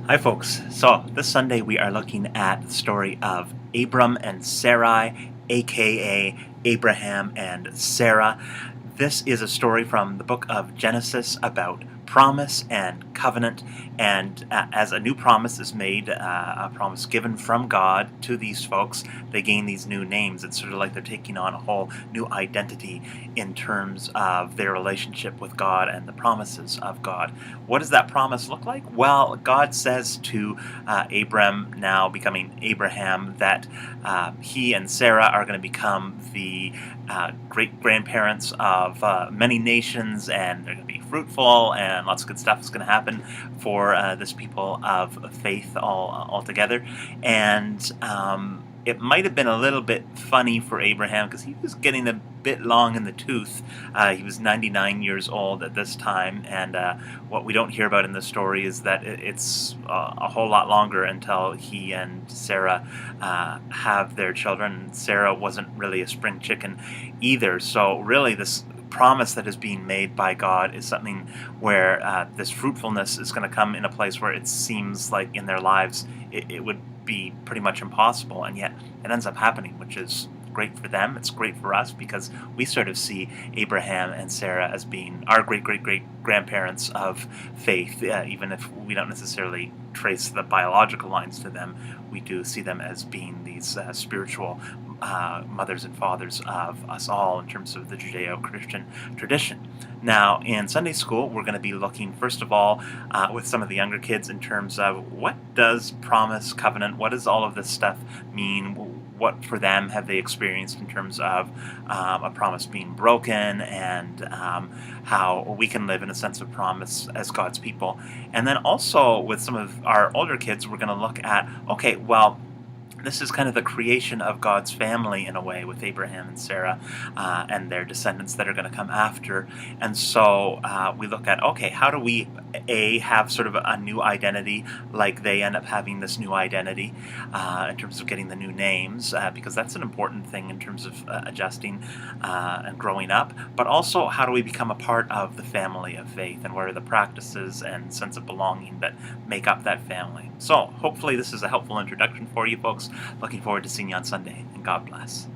Hi folks, so this Sunday we are looking at the story of Abram and Sarai, aka Abraham and Sarah. This is a story from the book of Genesis about promise and covenant, and as a new promise is made, a promise given from God to these folks, they gain these new names. It's sort of like they're taking on a whole new identity in terms of their relationship with God and the promises of God. What does that promise look like? Well, God says to Abram, now becoming Abraham, that he and Sarah are going to become the great grandparents of many nations, and they're going to be fruitful, and lots of good stuff is going to happen for this people of faith all together. And it might have been a little bit funny for Abraham because he was getting a bit long in the tooth. He was 99 years old at this time, and what we don't hear about in the story is that it's a whole lot longer until he and Sarah have their children. Sarah wasn't really a spring chicken either, so really this promise that is being made by God is something where this fruitfulness is going to come in a place where it seems like in their lives it would be pretty much impossible, and yet it ends up happening, which is great for them. It's great for us because we sort of see Abraham and Sarah as being our great grandparents of faith, even if we don't necessarily trace the biological lines to them. We do see them as being these spiritual mothers and fathers of us all in terms of the Judeo-Christian tradition. Now, in Sunday school, we're going to be looking, first of all, with some of the younger kids in terms of what does promise, covenant, what does all of this stuff mean? What for them have they experienced in terms of a promise being broken, and how we can live in a sense of promise as God's people. And then also with some of our older kids, we're going to look at, okay, well, this is kind of the creation of God's family in a way with Abraham and Sarah and their descendants that are going to come after. And so we look at, okay, how do we, have sort of a new identity like they end up having this new identity in terms of getting the new names, because that's an important thing in terms of adjusting and growing up. But also, how do we become a part of the family of faith, and what are the practices and sense of belonging that make up that family? So hopefully this is a helpful introduction for you folks. Looking forward to seeing you on Sunday, and God bless.